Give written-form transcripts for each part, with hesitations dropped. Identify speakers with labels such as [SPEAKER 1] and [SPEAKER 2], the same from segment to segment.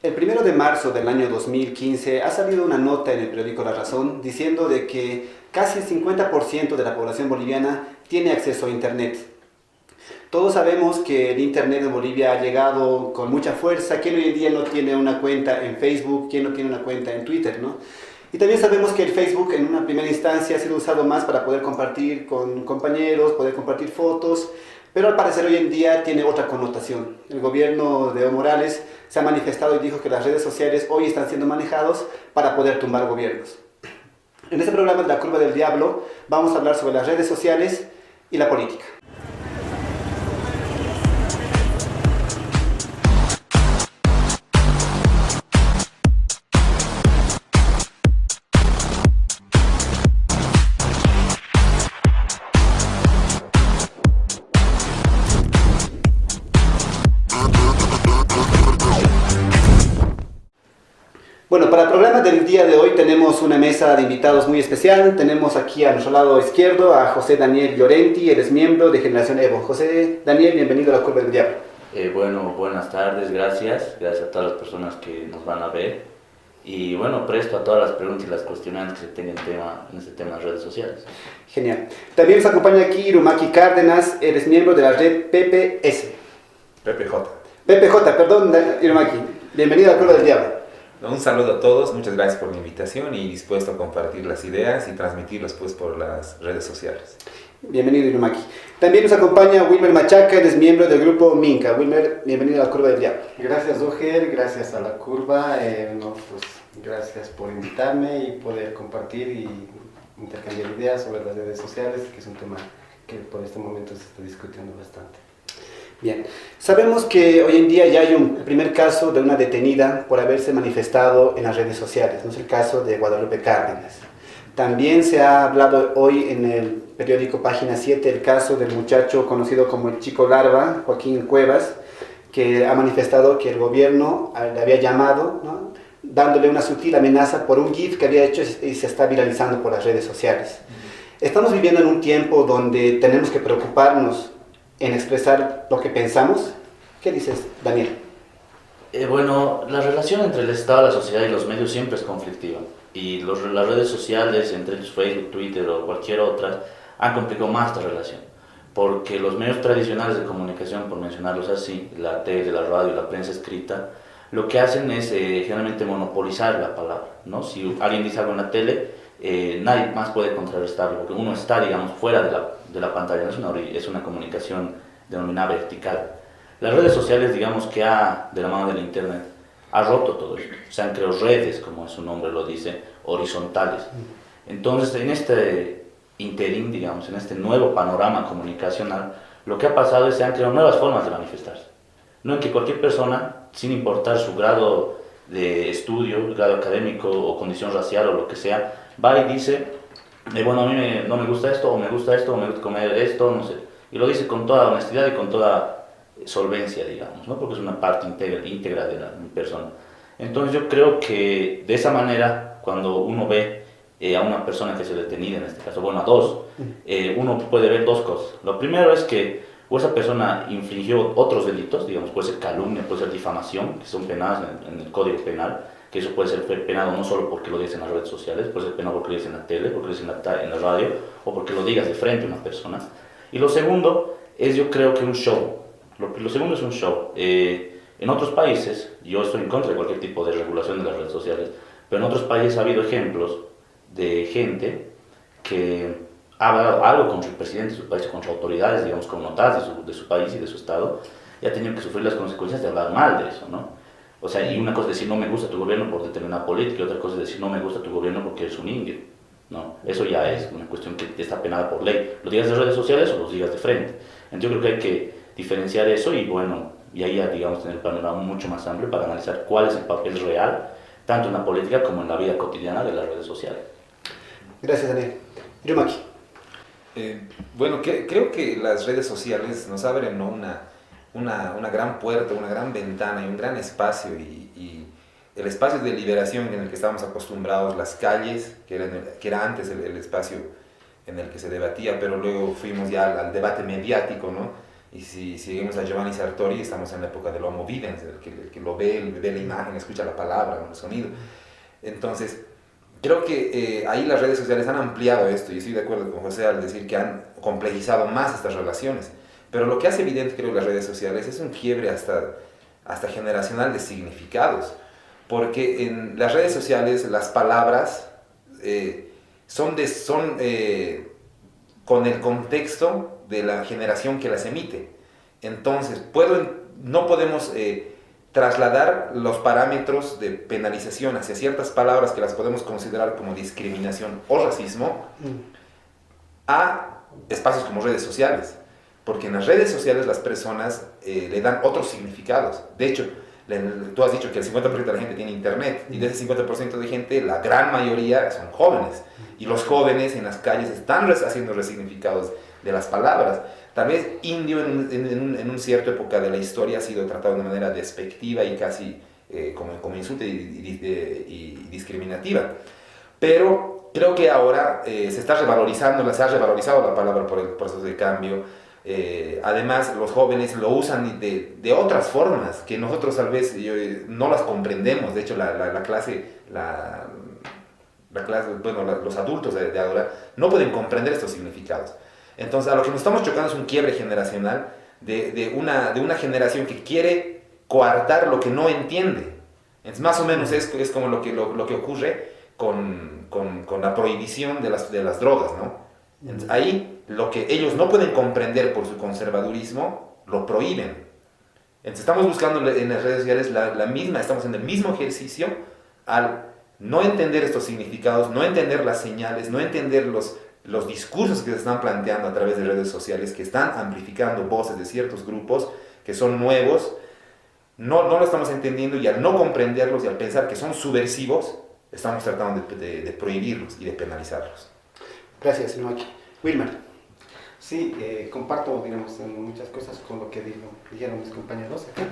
[SPEAKER 1] El 1 de marzo del año 2015 ha salido una nota en el periódico La Razón diciendo de que casi el 50% de la población boliviana tiene acceso a Internet. Todos sabemos que el Internet en Bolivia ha llegado con mucha fuerza. ¿Quién hoy en día no tiene una cuenta en Facebook? ¿Quién no tiene una cuenta en Twitter, no? Y también sabemos que el Facebook en una primera instancia ha sido usado más para poder compartir con compañeros, poder compartir fotos, pero al parecer hoy en día tiene otra connotación. El gobierno de Evo Morales se ha manifestado y dijo que las redes sociales hoy están siendo manejados para poder tumbar gobiernos. En este programa de La Curva del Diablo vamos a hablar sobre las redes sociales y la política. Bueno, para el programa del día de hoy tenemos una mesa de invitados muy especial. Tenemos aquí a nuestro lado izquierdo a José Daniel Llorenti, él es miembro de Generación Evo. José Daniel, bienvenido a La Curva del Diablo.
[SPEAKER 2] Bueno, buenas tardes, gracias a todas las personas que nos van a ver. Y bueno, presto a todas las preguntas y las cuestionantes que se tengan en este tema de redes sociales.
[SPEAKER 1] Genial. También nos acompaña aquí Irumaki Cárdenas, él es miembro de la red PPS. PPJ, perdón, Irumaki. Bienvenido a La Curva del Diablo.
[SPEAKER 3] Un saludo a todos, muchas gracias por la invitación y dispuesto a compartir las ideas y transmitirlas pues por las redes sociales.
[SPEAKER 1] Bienvenido, Irumaki. También nos acompaña Wilmer Machaca, él es miembro del grupo Minca. Wilmer, bienvenido a La Curva del Diablo.
[SPEAKER 4] Gracias, Oger, gracias a La Curva, gracias por invitarme y poder compartir y intercambiar ideas sobre las redes sociales, que es un tema que por este momento se está discutiendo bastante.
[SPEAKER 1] Bien, sabemos que hoy en día ya hay un primer caso de una detenida por haberse manifestado en las redes sociales, no es el caso de Guadalupe Cárdenas. También se ha hablado hoy en el periódico Página 7 el caso del muchacho conocido como el Chico Larva, Joaquín Cuevas, que ha manifestado que el gobierno le había llamado, ¿no?, dándole una sutil amenaza por un GIF que había hecho y se está viralizando por las redes sociales. Estamos viviendo en un tiempo donde tenemos que preocuparnos en expresar lo que pensamos. ¿Qué dices, Daniel?
[SPEAKER 2] Bueno, la relación entre el Estado, la sociedad y los medios siempre es conflictiva. Y las redes sociales, entre ellos Facebook, Twitter o cualquier otra, han complicado más esta relación. Porque los medios tradicionales de comunicación, por mencionarlos así, la tele, la radio y la prensa escrita, lo que hacen es generalmente monopolizar la palabra, ¿no? Si alguien dice algo en la tele, nadie más puede contrarrestarlo, porque uno está, digamos, fuera de la pantalla, no es una comunicación denominada vertical. Las redes sociales, digamos que de la mano del Internet, ha roto todo esto. Se han creado redes, como su nombre lo dice, horizontales. Entonces, en este interín, digamos, en este nuevo panorama comunicacional, lo que ha pasado es que se han creado nuevas formas de manifestarse. No en que cualquier persona, sin importar su grado de estudio, el grado académico o condición racial o lo que sea, va y dice, bueno, a mí no me gusta esto, o me gusta esto, o me gusta comer esto, no sé. Y lo dice con toda honestidad y con toda solvencia, digamos, ¿no? Porque es una parte íntegra de la persona. Entonces yo creo que de esa manera, cuando uno ve a una persona que se detenida, en este caso, bueno, a dos, uno puede ver dos cosas. Lo primero es que o esa persona infringió otros delitos, digamos, puede ser calumnia, puede ser difamación, que son penadas en el Código Penal, que eso puede ser penado no solo porque lo dices en las redes sociales, puede ser penado porque lo dices en la tele, porque lo dices en la radio, o porque lo digas de frente a una persona. Y lo segundo es, yo creo que un show. Lo segundo es un show. En otros países, yo estoy en contra de cualquier tipo de regulación de las redes sociales, pero en otros países ha habido ejemplos de gente que ha hablado algo contra el presidente de su país, contra autoridades, digamos, connotadas de su país y de su estado, y ha tenido que sufrir las consecuencias de hablar mal de eso, ¿no? O sea, y una cosa es decir no me gusta tu gobierno por determinada política, y otra cosa es decir no me gusta tu gobierno porque eres un indio, ¿no? Eso ya es una cuestión que está penada por ley. Lo digas de redes sociales o lo digas de frente. Entonces yo creo que hay que diferenciar eso y bueno, y ahí ya, digamos, tener el panorama mucho más amplio para analizar cuál es el papel real, tanto en la política como en la vida cotidiana de las redes sociales.
[SPEAKER 1] Gracias, Daniel. Irumaki.
[SPEAKER 3] Bueno, creo que las redes sociales nos abren, ¿no?, una gran puerta, una gran ventana y un gran espacio y el espacio de liberación en el que estábamos acostumbrados, las calles, que era antes el espacio en el que se debatía, pero luego fuimos ya al debate mediático, ¿no? Y si seguimos a Giovanni Sartori, estamos en la época del Homo Videns, el que lo ve la imagen, escucha la palabra, el sonido. Entonces, creo que ahí las redes sociales han ampliado esto, y estoy de acuerdo con José al decir que han complejizado más estas relaciones. Pero lo que hace evidente, creo, las redes sociales es un quiebre hasta generacional de significados. Porque en las redes sociales las palabras son con el contexto de la generación que las emite. Entonces, no podemos trasladar los parámetros de penalización hacia ciertas palabras que las podemos considerar como discriminación o racismo a espacios como redes sociales. Porque en las redes sociales las personas le dan otros significados. De hecho, tú has dicho que el 50% de la gente tiene internet, y de ese 50% de gente, la gran mayoría son jóvenes. Y los jóvenes en las calles están haciendo resignificados de las palabras. Tal vez indio en una cierta época de la historia ha sido tratado de una manera despectiva y casi como insulto y discriminativa. Pero creo que ahora se ha revalorizado la palabra por el proceso de cambio. Además, los jóvenes lo usan de otras formas que nosotros tal vez no las comprendemos. De hecho, los adultos de ahora no pueden comprender estos significados. Entonces, a lo que nos estamos chocando es un quiebre generacional de una generación que quiere coartar lo que no entiende. Entonces, más o menos es como lo que ocurre con la prohibición de las drogas, ¿no? Entonces, ahí lo que ellos no pueden comprender por su conservadurismo, lo prohíben. Entonces, estamos buscando en las redes sociales estamos en el mismo ejercicio al no entender estos significados, no entender las señales, no entender los discursos que se están planteando a través de redes sociales, que están amplificando voces de ciertos grupos que son nuevos. No lo estamos entendiendo, y al no comprenderlos y al pensar que son subversivos, estamos tratando de prohibirlos y de penalizarlos.
[SPEAKER 1] Gracias, Noaki. Wilmer.
[SPEAKER 4] Sí, comparto, digamos, en muchas cosas con lo que dijeron mis compañeros acá.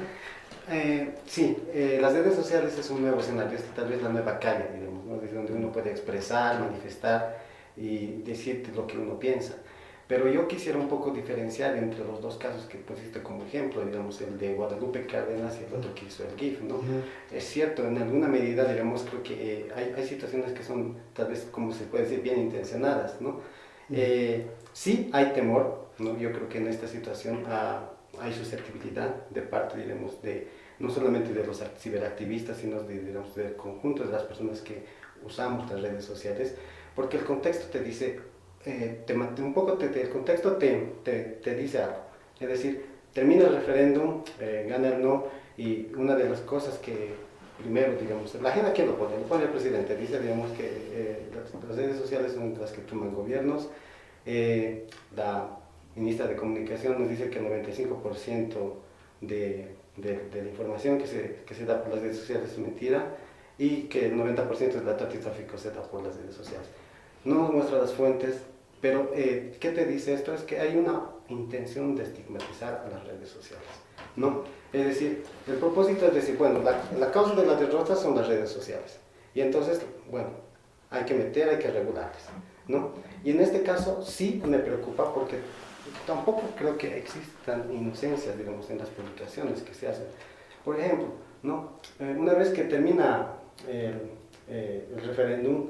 [SPEAKER 4] Las redes sociales es un nuevo escenario, es tal vez la nueva calle, digamos, ¿no? Desde donde uno puede expresar, manifestar y decirte lo que uno piensa. Pero yo quisiera un poco diferenciar entre los dos casos que pusiste como ejemplo, digamos, el de Guadalupe Cárdenas y el otro que hizo el GIF, ¿no? Es cierto, en alguna medida, digamos, creo que hay situaciones que son, tal vez, como se puede decir, bien intencionadas, ¿no? Sí hay temor, ¿no? Yo creo que en esta situación hay susceptibilidad de parte, digamos, no solamente de los ciberactivistas, sino digamos, del conjunto de las personas que usamos las redes sociales, porque el contexto te dice, el contexto te dice algo. Es decir, termina el referéndum, gana el no, y una de las cosas que primero, digamos, la agenda, ¿quién lo pone? Lo pone el presidente. Dice, digamos, que las redes sociales son las que toman gobiernos. La ministra de Comunicación nos dice que el 95% de la información que se da por las redes sociales es mentira, y que el 90% de la trata y tráfico se da por las redes sociales. No nos muestra las fuentes, pero ¿qué te dice esto? Es que hay una intención de estigmatizar a las redes sociales, ¿no? Es decir, el propósito es decir, bueno, la causa de la derrota son las redes sociales, y entonces, bueno, hay que regularles, ¿no? Y en este caso sí me preocupa, porque tampoco creo que existan inocencias, digamos, en las publicaciones que se hacen. Por ejemplo, ¿no? Una vez que termina el referéndum,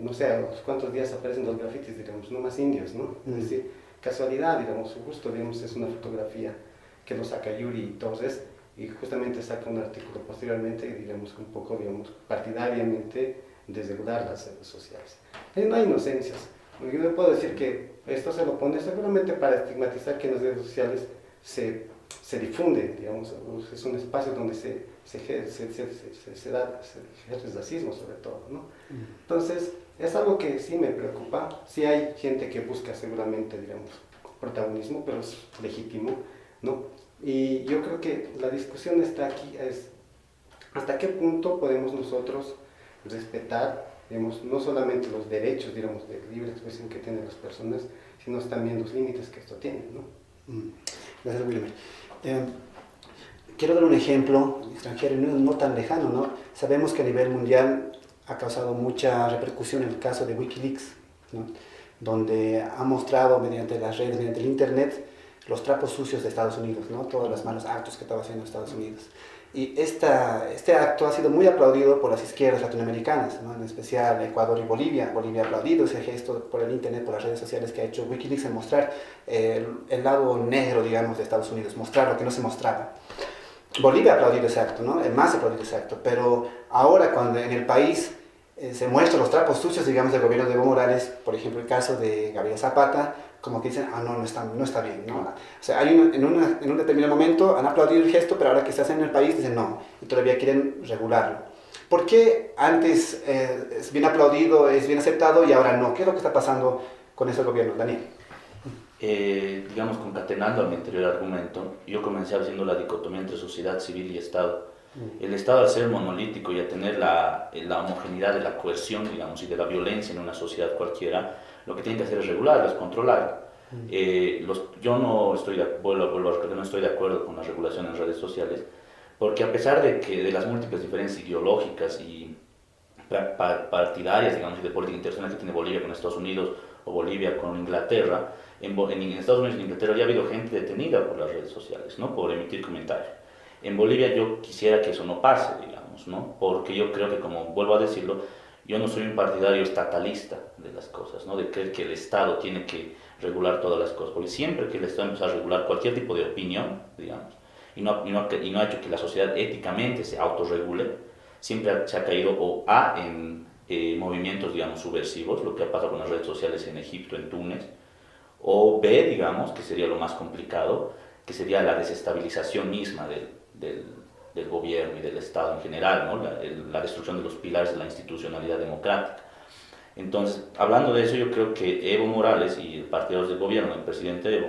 [SPEAKER 4] no sé, a los cuantos días aparecen los grafitis, digamos, no más indios, ¿no? Es decir, casualidad, digamos, justo, digamos, es una fotografía que lo saca Yuri Torres, y justamente saca un artículo posteriormente, digamos, un poco, digamos, partidariamente desreglar las redes sociales. No hay inocencias. Yo no puedo decir que esto se lo pone seguramente para estigmatizar que en las redes sociales se difunde, digamos, es un espacio donde se ejerce racismo sobre todo, ¿no? Entonces, es algo que sí me preocupa. Sí hay gente que busca seguramente, digamos, protagonismo, pero es legítimo, ¿no? Y yo creo que la discusión está aquí, es hasta qué punto podemos nosotros respetar, digamos, no solamente los derechos, digamos, de libre expresión que tienen las personas, sino también los límites que esto tiene, ¿no?
[SPEAKER 1] Gracias, Wilmer. Quiero dar un ejemplo extranjero, no tan lejano, ¿no? Sabemos que a nivel mundial ha causado mucha repercusión el caso de Wikileaks, ¿no? Donde ha mostrado mediante las redes, mediante el internet, los trapos sucios de Estados Unidos, ¿no? Todos los malos actos que estaba haciendo Estados Unidos. Y este acto ha sido muy aplaudido por las izquierdas latinoamericanas, ¿no? En especial Ecuador y Bolivia. Bolivia ha aplaudido ese gesto por el internet, por las redes sociales que ha hecho Wikileaks en mostrar el lado negro, digamos, de Estados Unidos, mostrar lo que no se mostraba. Bolivia ha aplaudido ese acto, ¿no? El MAS ha aplaudido ese acto, pero ahora cuando en el país se muestran los trapos sucios, digamos, del gobierno de Evo Morales, por ejemplo, el caso de Gabriel Zapata, como que dicen, no está bien, ¿no? O sea, en un determinado momento han aplaudido el gesto, pero ahora que se hace en el país dicen no, y todavía quieren regularlo. ¿Por qué antes es bien aplaudido, es bien aceptado y ahora no? ¿Qué es lo que está pasando con ese gobierno, Daniel?
[SPEAKER 2] Digamos, concatenando a mi anterior argumento, yo comencé haciendo la dicotomía entre sociedad civil y Estado. El Estado, al ser monolítico y a tener la homogeneidad de la coerción, digamos, y de la violencia en una sociedad cualquiera, lo que tiene que hacer es regularla, es controlarla. Yo no estoy no estoy de acuerdo con la regulación en redes sociales, porque a pesar de las múltiples diferencias ideológicas y partidarias, digamos, y de política internacional que tiene Bolivia con Estados Unidos o Bolivia con Inglaterra, en Estados Unidos y en Inglaterra ya ha habido gente detenida por las redes sociales, ¿no? Por emitir comentarios. En Bolivia yo quisiera que eso no pase, digamos, ¿no? Porque yo creo que, como vuelvo a decirlo, yo no soy un partidario estatalista de las cosas, ¿no? De creer que el Estado tiene que regular todas las cosas, porque siempre que el Estado empieza a regular cualquier tipo de opinión, digamos, y no ha hecho que la sociedad éticamente se autorregule, siempre se ha caído en movimientos, digamos, subversivos, lo que ha pasado con las redes sociales en Egipto, en Túnez, o B, digamos, que sería lo más complicado, que sería la desestabilización misma del gobierno y del Estado en general, ¿no? La destrucción de los pilares de la institucionalidad democrática. Entonces, hablando de eso, yo creo que Evo Morales y partidos del gobierno, el presidente Evo,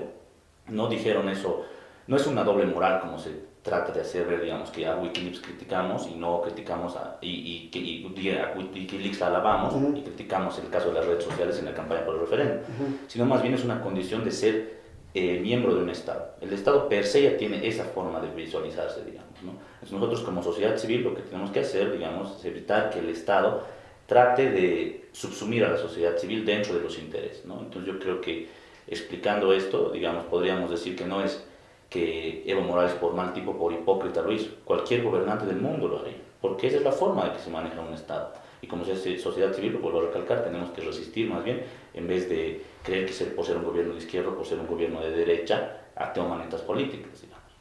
[SPEAKER 2] no dijeron eso, no es una doble moral como se trata de hacer ver, digamos, que a Wikileaks criticamos y no criticamos a Wikileaks la alabamos y criticamos el caso de las redes sociales en la campaña por el referéndum, sino más bien es una condición de ser miembro de un Estado. El Estado per se ya tiene esa forma de visualizarse, digamos, ¿no? Entonces nosotros como sociedad civil lo que tenemos que hacer, digamos, es evitar que el Estado trate de subsumir a la sociedad civil dentro de los intereses, ¿no? Entonces yo creo que explicando esto, digamos, podríamos decir que no es que Evo Morales por mal tipo, por hipócrita lo hizo. Cualquier gobernante del mundo lo haría, porque esa es la forma de que se maneja un Estado. Y como sociedad civil, lo vuelvo a recalcar, tenemos que resistir más bien, en vez de creer que por ser un gobierno de izquierda, por ser un gobierno de derecha, actúa maneras políticas, digamos.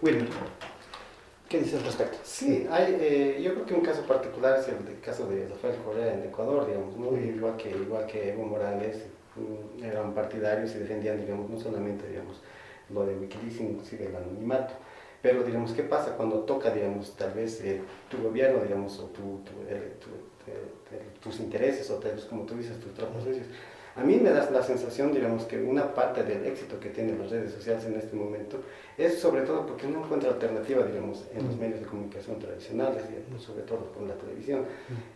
[SPEAKER 1] Wilmer, ¿qué dices al respecto?
[SPEAKER 4] Sí, yo creo que un caso particular es el caso de Rafael Correa en Ecuador, digamos, ¿no? Igual que Evo Morales, eran partidarios y defendían, digamos, no solamente, digamos, lo de Wikileaks, inclusive el anonimato. Pero, digamos, ¿qué pasa cuando toca, digamos, tal vez tu gobierno, digamos, o tus intereses, o tal vez, como tú dices, tus trapos sucios? A mí me da la sensación, digamos, que una parte del éxito que tienen las redes sociales en este momento es sobre todo porque no encuentra alternativa, digamos, en los medios de comunicación tradicionales, y sobre todo con la televisión.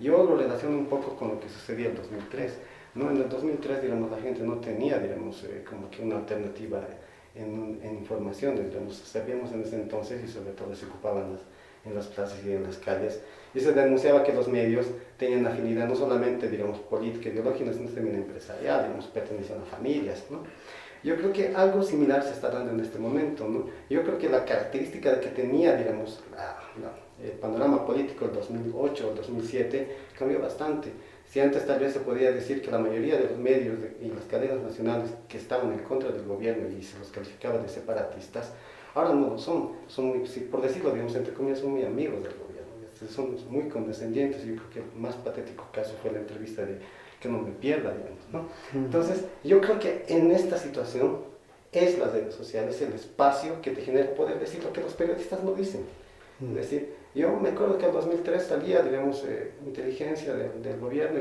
[SPEAKER 4] Yo lo relaciono un poco con lo que sucedía en 2003, ¿no? En el 2003, digamos, la gente no tenía, digamos, como que una alternativa en información, digamos, sabíamos en ese entonces, y sobre todo se ocupaban en las plazas y en las calles, y se denunciaba que los medios tenían afinidad no solamente, digamos, política, ideológica, sino también empresarial, digamos, pertenecían a familias, ¿no? Yo creo que algo similar se está dando en este momento, ¿no? Yo creo que la característica que tenía, digamos, el panorama político del 2008 o 2007 cambió bastante. Si antes tal vez se podía decir que la mayoría de los medios y las cadenas nacionales que estaban en contra del gobierno y se los calificaba de separatistas, ahora no lo son, muy, por decirlo, digamos, entre comillas, son muy amigos del gobierno, son muy condescendientes. Yo creo que el más patético caso fue la entrevista de que no me pierda, digamos, ¿no? Entonces, yo creo que en esta situación es las redes sociales el espacio que te genera poder decir lo que los periodistas no dicen. Es decir, yo me acuerdo que en 2003 salía, digamos, inteligencia del gobierno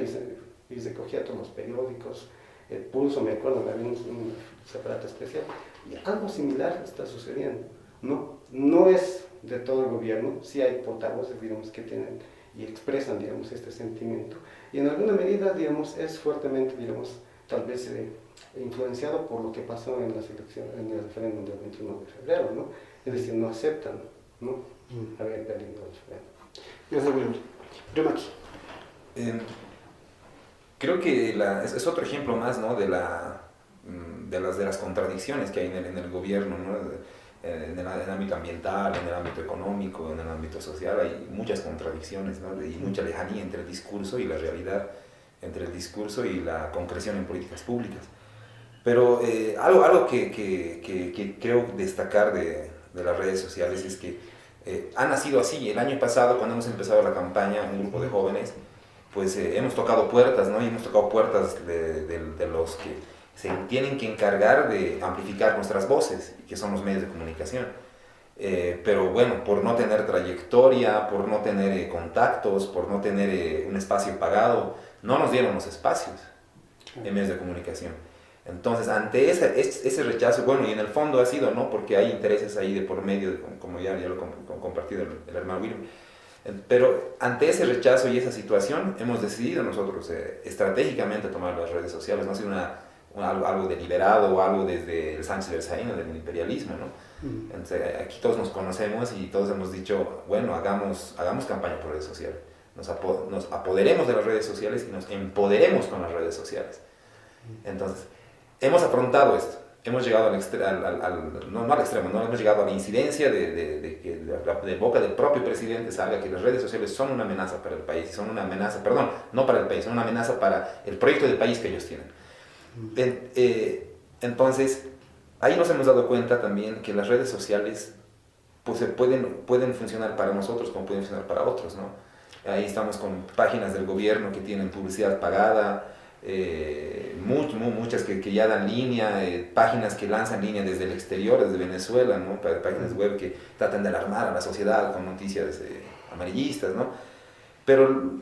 [SPEAKER 4] y se cogía todos los periódicos, el Pulso, me acuerdo, había un aparato especial, y algo similar está sucediendo, ¿no? No es de todo el gobierno, sí hay portavoces, digamos, que tienen y expresan, digamos, este sentimiento, y en alguna medida, digamos, es fuertemente, digamos, tal vez influenciado por lo que pasó en las elecciones, en el referéndum del 21 de febrero, ¿no? Es decir, no aceptan, ¿no? Haber perdido el referéndum.
[SPEAKER 1] Gracias, Wilmer. Primaki.
[SPEAKER 3] Creo que es otro ejemplo más, ¿no? de de las contradicciones que hay en el gobierno, ¿no? En el ámbito ambiental, en el ámbito económico, en el ámbito social, hay muchas contradicciones, ¿no? Y mucha lejanía entre el discurso y la realidad, entre el discurso y la concreción en políticas públicas. Pero algo que creo destacar de las redes sociales es que ha nacido así. El año pasado, cuando hemos empezado la campaña, un grupo de jóvenes, pues hemos tocado puertas, ¿no? Y hemos tocado puertas de los que se tienen que encargar de amplificar nuestras voces, que son los medios de comunicación. Pero bueno, por no tener trayectoria, por no tener contactos, por no tener un espacio pagado, no nos dieron los espacios en medios de comunicación. Entonces, ante ese rechazo, bueno, y en el fondo ha sido, ¿no? Porque hay intereses ahí de por medio, como ya lo ha compartido el hermano William. Pero ante ese rechazo y esa situación, hemos decidido nosotros estratégicamente tomar las redes sociales. No ha sido algo deliberado o algo desde el Sánchez Berzaín o del imperialismo, ¿no? Entonces, aquí todos nos conocemos y todos hemos dicho, bueno, hagamos campaña por redes sociales. Nos apoderemos de las redes sociales y nos empoderemos con las redes sociales. Entonces, hemos afrontado esto. Hemos llegado no al extremo, no hemos llegado a la incidencia de que de boca del propio presidente salga que las redes sociales son una amenaza para el país, son una amenaza, perdón, no para el país, son una amenaza para el proyecto de país que ellos tienen. Entonces, ahí nos hemos dado cuenta también que las redes sociales pues, pueden funcionar para nosotros como pueden funcionar para otros, ¿no? Ahí estamos con páginas del gobierno que tienen publicidad pagada, muchas que ya dan línea, páginas que lanzan línea desde el exterior, desde Venezuela, ¿no? Páginas web que tratan de alarmar a la sociedad con noticias amarillistas, ¿no? Pero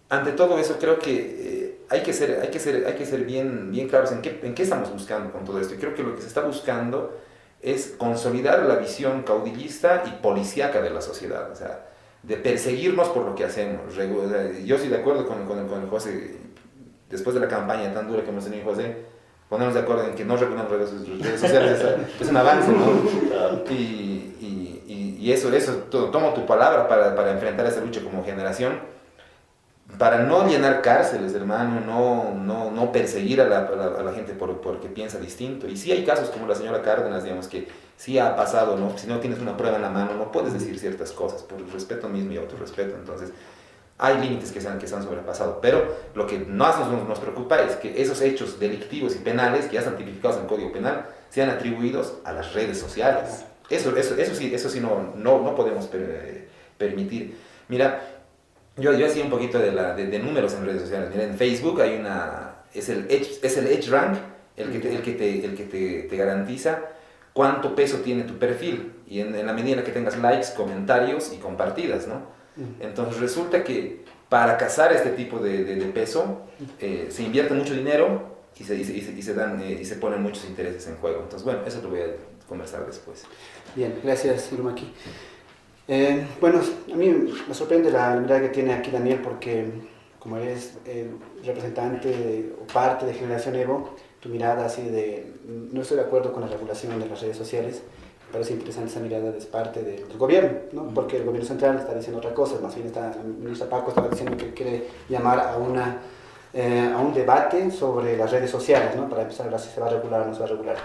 [SPEAKER 3] ante todo eso creo que hay que ser bien claros en qué estamos buscando con todo esto. Y creo que lo que se está buscando es consolidar la visión caudillista y policíaca de la sociedad, o sea, de perseguirnos por lo que hacemos. Yo estoy de acuerdo con el José, después de la campaña tan dura que hemos tenido José, ponernos de acuerdo en que no regulamos redes sociales es un avance, ¿no? Y eso tomo tu palabra para enfrentar esa lucha como generación, para no llenar cárceles, hermano, no perseguir a la gente porque piensa distinto. Y sí hay casos como la señora Cárdenas, digamos, que sí ha pasado, ¿no? Si no tienes una prueba en la mano, no puedes decir ciertas cosas por el respeto mismo y autorrespeto. Entonces, hay límites que se han sobrepasado. Pero lo que más nos preocupa es que esos hechos delictivos y penales, que ya están tipificados en el Código Penal, sean atribuidos a las redes sociales. Eso sí no podemos permitir. Mira, yo hacía un poquito de números en redes sociales. Mira, en Facebook hay es el EdgeRank el que te garantiza cuánto peso tiene tu perfil, y en la medida en la que tengas likes, comentarios y compartidas, ¿no? Entonces resulta que para cazar este tipo de peso se invierte mucho dinero y se ponen muchos intereses en juego. Entonces, bueno, eso lo voy a conversar después.
[SPEAKER 1] Bien, gracias, Irumaki. Bueno, a mí me sorprende la mirada que tiene aquí Daniel, porque como eres representante o parte de Generación Evo, tu mirada así de no estoy de acuerdo con la regulación de las redes sociales. Me parece interesante esa mirada de parte del gobierno, ¿no? Porque el gobierno central está diciendo otra cosa. Más bien la ministra Paco estaba diciendo que quiere llamar a un debate sobre las redes sociales, ¿no? Para empezar a ver si se va a regular o no se va a regular.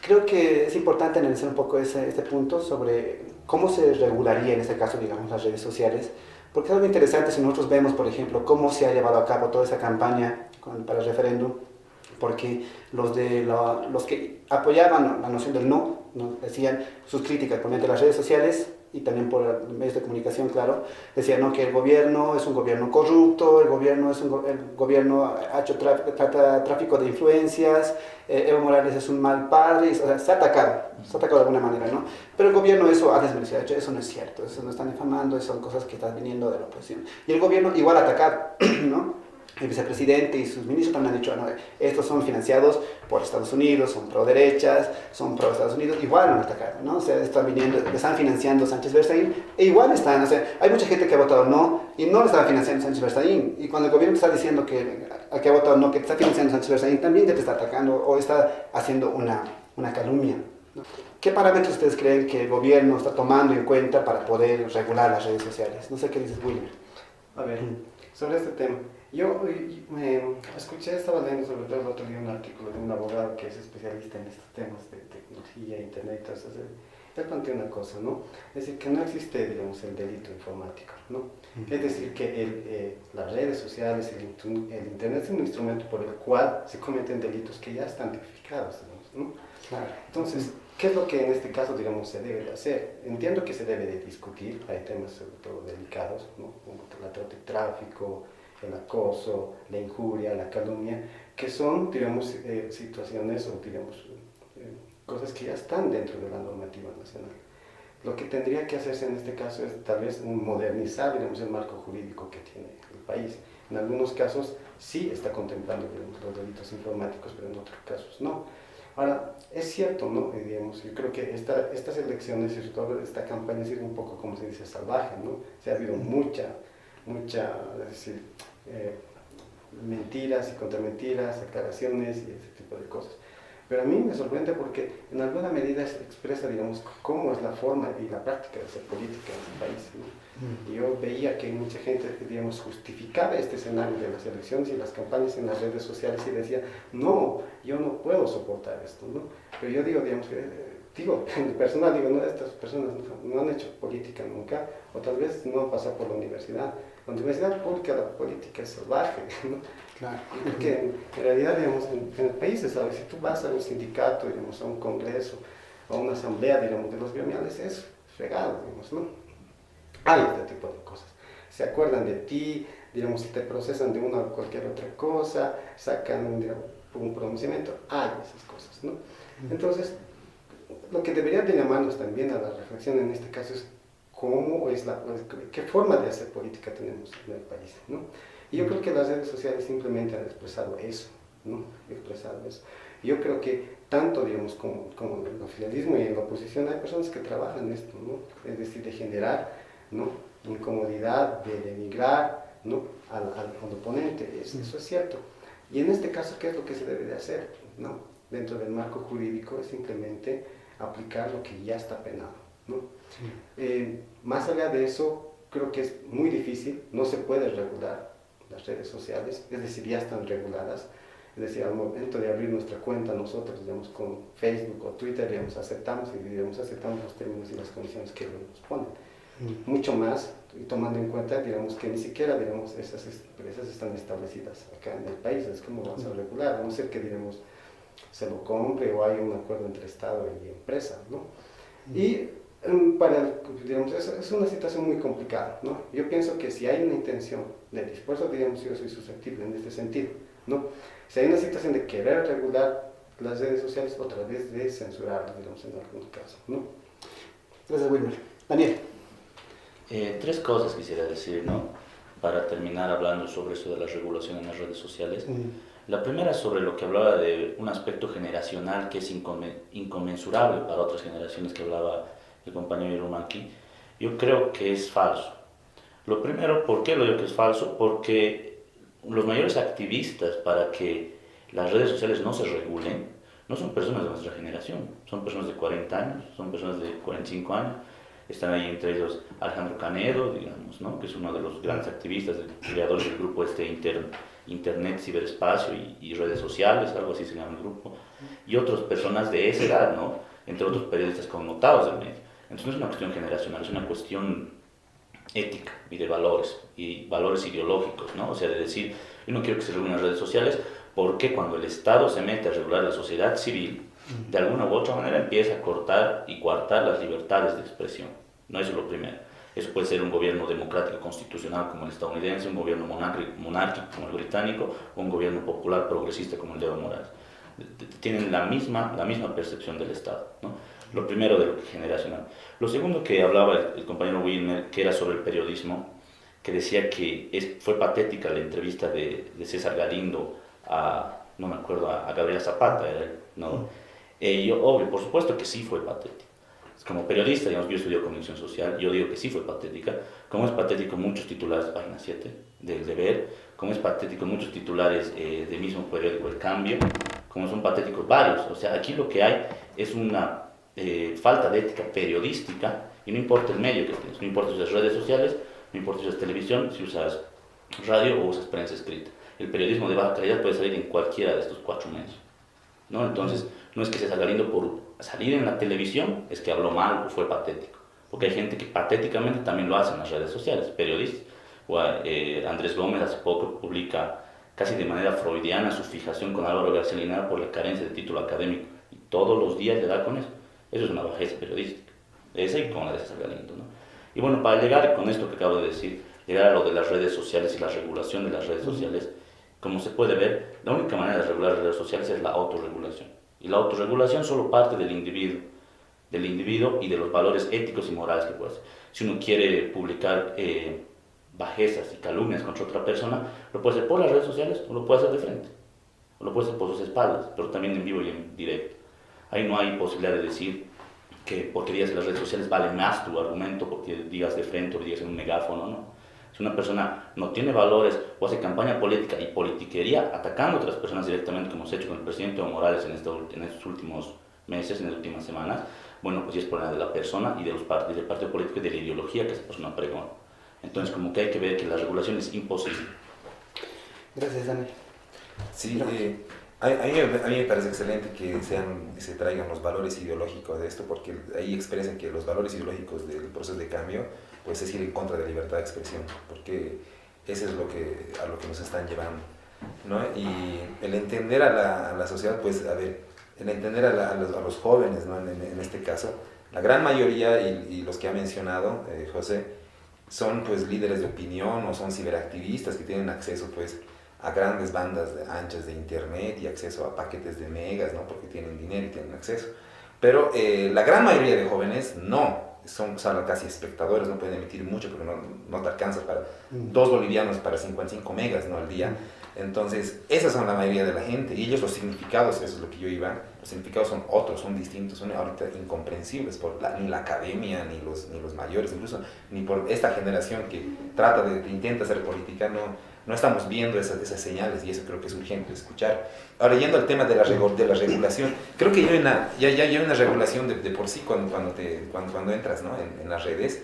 [SPEAKER 1] Creo que es importante analizar un poco este punto sobre cómo se regularía en este caso, digamos, las redes sociales, porque es algo interesante si nosotros vemos, por ejemplo, cómo se ha llevado a cabo toda esa campaña para el referéndum, porque los que apoyaban la noción del no decían sus críticas por medio de las redes sociales y también por medios de comunicación, claro, decían, ¿no?, que el gobierno es un gobierno corrupto, el gobierno ha hecho tráfico de influencias, Evo Morales es un mal padre, o sea, se ha atacado de alguna manera, ¿no? Pero el gobierno eso ha desmerecido, de hecho eso no es cierto, eso no están difamando, eso son cosas que están viniendo de la oposición. Y el gobierno igual ha atacado, ¿no? El vicepresidente y sus ministros también han dicho, no, estos son financiados por Estados Unidos, son pro derechas, son pro Estados Unidos, igual no han atacado, ¿no? O sea, están financiando Sánchez Berzaín, e igual están, o sea, hay mucha gente que ha votado no, y no le están financiando Sánchez Berzaín, y cuando el gobierno está diciendo que al que ha votado no, que está financiando Sánchez Berzaín, también ya te está atacando, o está haciendo una calumnia, ¿no? ¿Qué parámetros ustedes creen que el gobierno está tomando en cuenta para poder regular las redes sociales? No sé qué dices, William.
[SPEAKER 4] A ver, sobre este tema. Yo escuché, estaba leyendo sobre todo el otro día un artículo de un abogado que es especialista en estos temas de tecnología, internet y todo eso. Él plantea una cosa, ¿no? Es decir, que no existe, digamos, el delito informático, ¿no? Es decir, que las redes sociales, el internet es un instrumento por el cual se cometen delitos que ya están tipificados, digamos, ¿no?
[SPEAKER 1] Claro.
[SPEAKER 4] Entonces, ¿qué es lo que en este caso, digamos, se debe de hacer? Entiendo que se debe de discutir, hay temas sobre todo delicados, ¿no? Como la trata de tráfico, el acoso, la injuria, la calumnia, que son, digamos, situaciones o, digamos, cosas que ya están dentro de la normativa nacional. Lo que tendría que hacerse en este caso es tal vez modernizar, digamos, el marco jurídico que tiene el país. En algunos casos sí está contemplando, digamos, los delitos informáticos, pero en otros casos no. Ahora, es cierto, ¿no? Digamos, yo creo que estas elecciones y sobre todo esta campaña ha sido un poco, como se dice, salvaje, ¿no? Se ha habido mucha, es decir, mentiras y contramentiras, aclaraciones y ese tipo de cosas. Pero a mí me sorprende porque en alguna medida se expresa, digamos, cómo es la forma y la práctica de hacer política en el país, ¿no? Y yo veía que mucha gente, digamos, justificaba este escenario de las elecciones y las campañas en las redes sociales y decía, no, yo no puedo soportar esto, ¿no? Pero yo digo, digamos, en el personal, digo, no, estas personas no han hecho política nunca, o tal vez no pasan por la universidad. La universidad pública, la política es salvaje, ¿no?
[SPEAKER 1] Claro.
[SPEAKER 4] Porque en realidad, digamos, en el país se sabe, si tú vas a un sindicato, digamos, a un congreso, a una asamblea, digamos, de los gremiales, es fregado, digamos, ¿no? Hay este tipo de cosas. Se acuerdan de ti, digamos, si te procesan de una o cualquier otra cosa, sacan, digamos, un pronunciamiento, hay esas cosas, ¿no? Entonces, lo que debería de llamarnos también a la reflexión en este caso es cómo es qué forma de hacer política tenemos en el país, ¿no? Y yo creo que las redes sociales simplemente han expresado eso, ¿no? Yo creo que tanto, digamos, como en el oficialismo y en la oposición hay personas que trabajan esto, ¿no? Es decir, de generar, ¿no?, incomodidad, de denigrar, ¿no?, al oponente, eso es cierto. Y en este caso, ¿qué es lo que se debe de hacer, ¿no? Dentro del marco jurídico es simplemente aplicar lo que ya está penado, ¿no? Más allá de eso, creo que es muy difícil, no se puede regular las redes sociales, es decir, ya están reguladas. Es decir, al momento de abrir nuestra cuenta nosotros, digamos, con Facebook o Twitter, digamos, aceptamos los términos y las condiciones que nos ponen. Mucho más, y tomando en cuenta, digamos, que ni siquiera, digamos, esas empresas están establecidas acá en el país, es como vamos a regular, a no ser que, digamos, se lo compre o hay un acuerdo entre Estado y empresa, ¿no? Y digamos, es una situación muy complicada, ¿no? Yo pienso que si hay una intención por eso, digamos, yo soy susceptible en este sentido, ¿no? Si hay una situación de querer regular las redes sociales, otra vez de censurarlas, digamos, en algunos casos, ¿no?
[SPEAKER 1] Gracias, Wilmer. Daniel.
[SPEAKER 2] Tres cosas quisiera decir, ¿no?, para terminar hablando sobre eso de la regulación en las redes sociales. La primera sobre lo que hablaba de un aspecto generacional que es inconmensurable para otras generaciones que hablaba el compañero Irumanqui. Yo creo que es falso. Lo primero, ¿por qué lo digo que es falso? Porque los mayores activistas para que las redes sociales no se regulen no son personas de nuestra generación, son personas de 40 años, son personas de 45 años. Están ahí entre ellos Alejandro Canedo, digamos, ¿no?, que es uno de los grandes activistas, creador del grupo Internet, Ciberespacio y Redes Sociales, algo así se llama el grupo, y otras personas de esa edad, ¿no?, entre otros periodistas connotados del medio. Entonces no es una cuestión generacional, es una cuestión ética y de valores ideológicos, ¿no? O sea, de decir, yo no quiero que se regulen las redes sociales porque cuando el Estado se mete a regular la sociedad civil, de alguna u otra manera empieza a cortar y coartar las libertades de expresión. No, eso es lo primero. Eso puede ser un gobierno democrático constitucional como el estadounidense, un gobierno monárquico como el británico, o un gobierno popular progresista como el de Evo Morales. Tienen la misma percepción del Estado, ¿no? Lo primero de lo que generacional. Lo segundo que hablaba el compañero Wilmer, que era sobre el periodismo, que decía que fue patética la entrevista de César Galindo no me acuerdo, a Gabriela Zapata, era él, ¿no? Yo, obvio, por supuesto que sí fue patética. Como periodista, digamos, yo estudio comunicación social, yo digo que sí fue patética, como es patético muchos titulares de Página 7, del Deber, como es patético muchos titulares del mismo periódico El Cambio, como son patéticos varios. O sea, aquí lo que hay es una falta de ética periodística, y no importa el medio que tienes, no importa si usas redes sociales, no importa si usas televisión, si usas radio o usas prensa escrita. El periodismo de baja calidad puede salir en cualquiera de estos 4 medios, ¿no? Entonces, no es que se salga lindo por salir en la televisión, es que habló mal o fue patético. Porque hay gente que patéticamente también lo hace en las redes sociales, periodistas. Andrés Gómez hace poco publica casi de manera freudiana su fijación con Álvaro García Linera por la carencia de título académico. Y todos los días le da con eso. Eso es una bajeza periodística. Esa y con la de César Galindo, ¿no? Y bueno, para llegar con esto que acabo de decir, llegar a lo de las redes sociales y la regulación de las redes sociales, como se puede ver, la única manera de regular las redes sociales es la autorregulación. Y la autorregulación solo parte del individuo y de los valores éticos y morales que puede hacer. Si uno quiere publicar bajezas y calumnias contra otra persona, lo puede hacer por las redes sociales o lo puede hacer de frente, o lo puede hacer por sus espaldas, pero también en vivo y en directo. Ahí no hay posibilidad de decir que porque digas en las redes sociales vale más tu argumento porque digas de frente o digas en un megáfono, no. Si una persona no tiene valores o hace campaña política y politiquería atacando a otras personas directamente, como se ha hecho con el presidente Evo Morales en estos últimos meses, en las últimas semanas, bueno, pues ya es problema de la persona y del partido político y de la ideología que esa persona pregona. Entonces, como que hay que ver que la regulación es imposible.
[SPEAKER 1] Gracias, Daniel.
[SPEAKER 3] Sí, a mí me parece excelente que se traigan los valores ideológicos de esto, porque ahí expresan que los valores ideológicos del proceso de cambio, pues es ir en contra de la libertad de expresión, porque eso es a lo que nos están llevando, ¿no? Y el entender a la sociedad, pues, a ver, el entender a los jóvenes, ¿no? En este caso, la gran mayoría, y los que ha mencionado José, son pues líderes de opinión o son ciberactivistas que tienen acceso pues a grandes bandas anchas de internet y acceso a paquetes de megas, ¿no? Porque tienen dinero y tienen acceso. Pero la gran mayoría de jóvenes no, son casi espectadores, no pueden emitir mucho porque no te alcanza para 2 bolivianos para 55 megas, ¿no? Al día. Entonces, esas son la mayoría de la gente, y ellos los significados, eso es lo que yo iba, los significados son otros, son distintos, son ahorita incomprensibles por ni la academia, ni los mayores, incluso ni por esta generación que intenta hacer política, no estamos viendo esas señales, y eso creo que es urgente escuchar. Ahora, yendo al tema de la regulación, creo que ya hay una regulación de por sí cuando entras, ¿no? en las redes.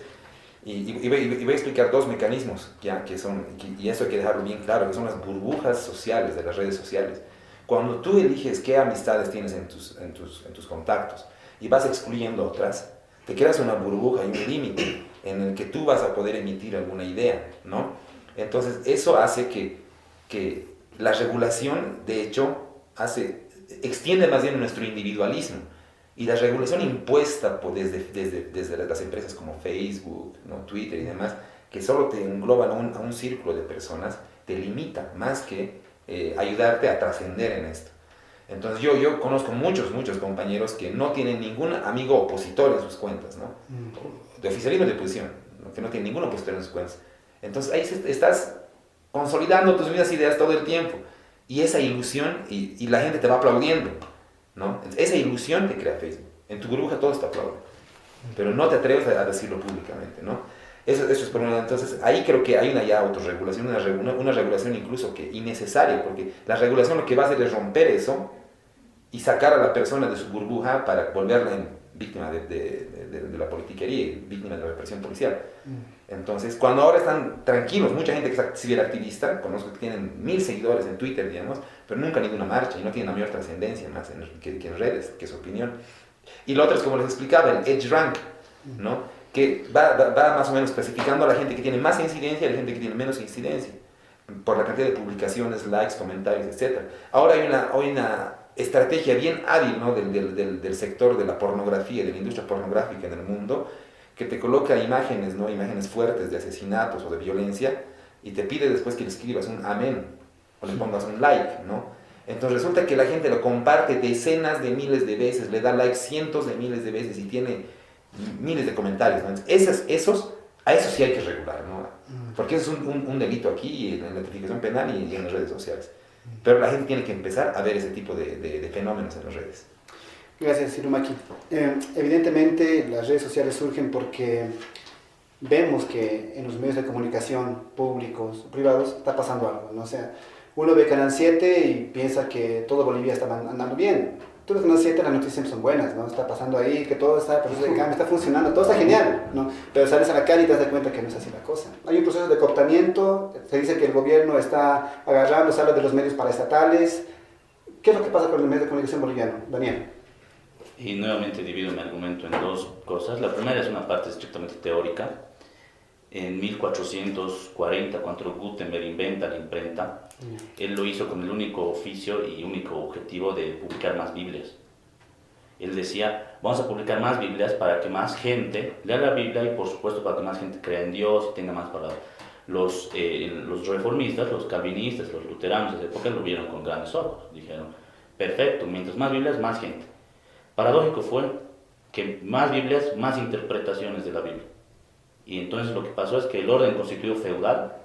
[SPEAKER 3] Y voy a explicar 2 mecanismos y eso hay que dejarlo bien claro, que son las burbujas sociales de las redes sociales. Cuando tú eliges qué amistades tienes en tus contactos y vas excluyendo otras, te creas una burbuja y un límite en el que tú vas a poder emitir alguna idea, ¿no? Entonces eso hace que la regulación, de hecho, extiende más bien nuestro individualismo. Y la regulación impuesta desde las empresas como Facebook, ¿no? Twitter y demás, que solo te engloban a un círculo de personas, te limita más que ayudarte a trascender en esto. Entonces yo conozco muchos compañeros que no tienen ningún amigo opositor en sus cuentas, ¿no? De oficialismo y de oposición, ¿no? Que no tienen ningún opositor en sus cuentas. Entonces ahí estás consolidando tus mismas ideas todo el tiempo. Y esa ilusión, y la gente te va aplaudiendo, ¿no? Esa ilusión te crea Facebook. En tu burbuja todo está aplaudiendo, pero no te atreves a decirlo públicamente, ¿no? Eso es por un lado. Entonces, ahí creo que hay una ya autorregulación, una regulación incluso que innecesaria, porque la regulación lo que va a hacer es romper eso y sacar a la persona de su burbuja para volverla víctima de la politiquería y víctima de la represión policial. Entonces, cuando ahora están tranquilos, mucha gente que es ciberactivista, conozco que tienen 1000 seguidores en Twitter, digamos, pero nunca han ido a una marcha y no tienen la mayor trascendencia más que en redes, que es su opinión. Y lo otro es, como les explicaba, el EdgeRank, ¿no? Que va más o menos clasificando a la gente que tiene más incidencia y a la gente que tiene menos incidencia, por la cantidad de publicaciones, likes, comentarios, etc. Ahora hay una estrategia bien hábil, ¿no? del sector de la pornografía, de la industria pornográfica en el mundo, que te coloca imágenes, ¿no? Imágenes fuertes de asesinatos o de violencia, y te pide después que le escribas un amén o le pongas un like, ¿no? Entonces resulta que la gente lo comparte decenas de miles de veces, le da like cientos de miles de veces y tiene miles de comentarios, ¿no? A esos sí hay que regular, ¿no? Porque eso es un delito aquí en la tipificación penal y en las redes sociales. Pero la gente tiene que empezar a ver ese tipo de fenómenos en las redes.
[SPEAKER 1] Gracias, Sirumaki. Evidentemente las redes sociales surgen porque vemos que en los medios de comunicación públicos o privados está pasando algo, ¿no? O sea, uno ve Canal 7 y piensa que todo Bolivia está andando bien, tú los conoces 7, las noticias siempre son buenas, ¿no? Está pasando ahí, que todo está, proceso de cambio, está funcionando, todo está genial, ¿no? Pero sales a la calle y te das cuenta que no es así la cosa. Hay un proceso de cooptamiento, se dice que el gobierno está agarrando, se habla de los medios paraestatales. ¿Qué es lo que pasa con el medio de comunicación boliviano, Daniel?
[SPEAKER 2] Y nuevamente divido mi argumento en dos cosas. La primera es una parte estrictamente teórica. En 1440, cuando Gutenberg inventa la imprenta, él lo hizo con el único oficio y único objetivo de publicar más Biblias. Él decía, vamos a publicar más Biblias para que más gente lea la Biblia y por supuesto para que más gente crea en Dios y tenga más palabras. Los reformistas, los calvinistas, los luteranos de esa época lo vieron con grandes ojos. Dijeron, perfecto, mientras más Biblias, más gente. Paradójico fue que más Biblias, más interpretaciones de la Biblia. Y entonces lo que pasó es que el orden constituido feudal,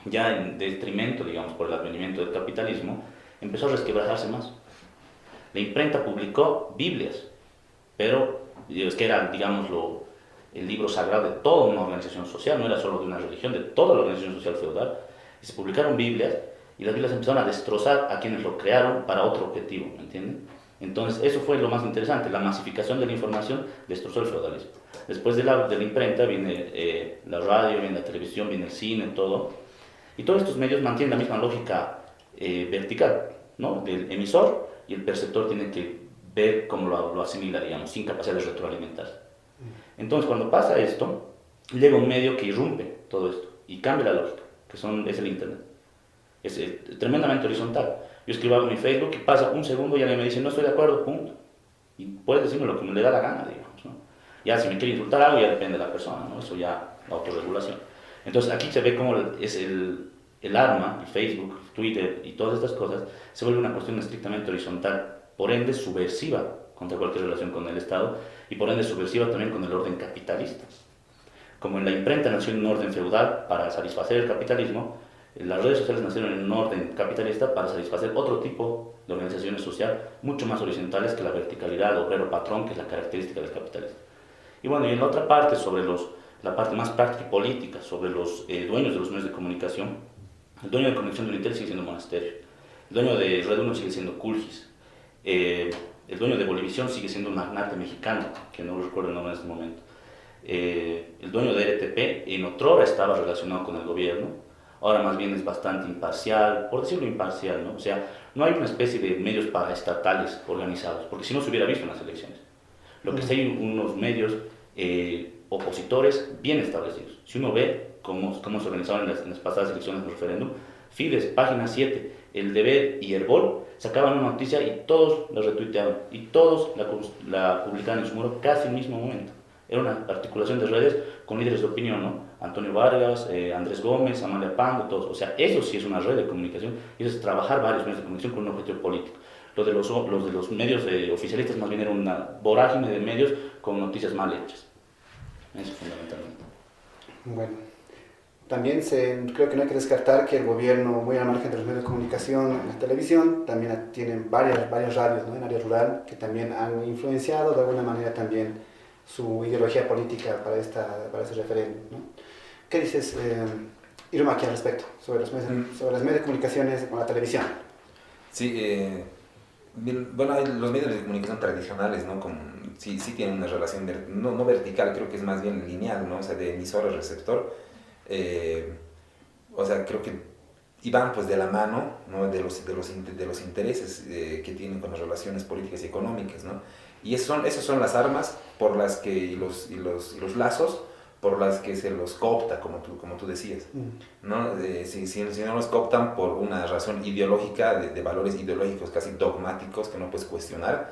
[SPEAKER 2] ya en detrimento, digamos, por el advenimiento del capitalismo, empezó a resquebrajarse más. La imprenta publicó Biblias, pero es que era, digamos, el libro sagrado de toda una organización social, no era solo de una religión, de toda la organización social feudal. Y se publicaron Biblias, y las Biblias empezaron a destrozar a quienes lo crearon para otro objetivo, ¿me entienden? Entonces, eso fue lo más interesante, la masificación de la información destrozó el feudalismo. Después de la imprenta viene la radio, viene la televisión, viene el cine, todo. Y todos estos medios mantienen la misma lógica vertical, ¿no? Del emisor y el perceptor tiene que ver cómo lo asimila, digamos, sin capacidad de retroalimentarse. Entonces, cuando pasa esto, llega un medio que irrumpe todo esto y cambia la lógica, es el Internet. Es tremendamente horizontal. Yo escribo algo en mi Facebook y pasa un segundo y alguien me dice, no estoy de acuerdo, punto. Y puede decirme lo que me le da la gana, digamos, ¿no? Ya si me quiere insultar algo ya depende de la persona, ¿no? Eso ya, la autorregulación. Entonces aquí se ve cómo es el arma, el Facebook, Twitter y todas estas cosas, se vuelve una cuestión estrictamente horizontal, por ende subversiva contra cualquier relación con el Estado y por ende subversiva también con el orden capitalista. Como en la imprenta nació en un orden feudal para satisfacer el capitalismo, las redes sociales nacieron en un orden capitalista para satisfacer otro tipo de organizaciones sociales mucho más horizontales que la verticalidad obrero-patrón, que es la característica del capitalismo. Y bueno, y en la otra parte, sobre la parte más práctica y política, sobre los dueños de los medios de comunicación, el dueño de Conexión de Unitel sigue siendo Monasterio, el dueño de Red Uno sigue siendo Culgis, el dueño de Bolivisión sigue siendo un magnate mexicano, que no recuerdo el nombre en este momento, el dueño de RTP en otrora estaba relacionado con el gobierno, ahora más bien es bastante imparcial, por decirlo imparcial, ¿no? O sea, no hay una especie de medios paraestatales organizados, porque si no se hubiera visto en las elecciones. Lo que sí hay unos medios opositores bien establecidos. Si uno ve cómo se organizaban en las pasadas elecciones del referéndum, Fides, Página 7, El Deber y Herbol sacaban una noticia y todos la retuiteaban y todos la publicaban en su muro casi en el mismo momento. Era una articulación de redes con líderes de opinión, ¿no? Antonio Vargas, Andrés Gómez, Amalia Pando, todos. O sea, eso sí es una red de comunicación y eso es trabajar varios medios de comunicación con un objetivo político. Los de los medios oficialistas más bien era una vorágine de medios con noticias mal hechas. Eso fundamentalmente.
[SPEAKER 1] Bueno, también creo que no hay que descartar que el gobierno, muy al margen de los medios de comunicación, en la televisión, también tienen varias radios, ¿no? En área rural que también han influenciado de alguna manera también su ideología política para ese referéndum, ¿no? ¿Qué dices, Irma, aquí al respecto, sobre los medios de comunicaciones con la televisión?
[SPEAKER 3] Sí, bueno, los medios de comunicación tradicionales, ¿no? Sí tienen una relación, no vertical, creo que es más bien lineal, ¿no? O sea, de emisor a receptor. O sea, creo que iban pues de la mano, ¿no? de los intereses que tienen con las relaciones políticas y económicas, ¿no? Y esas son las armas por las que, y los lazos por las que se los coopta, como tú decías, ¿no? Si no los cooptan por una razón ideológica, de valores ideológicos casi dogmáticos que no puedes cuestionar,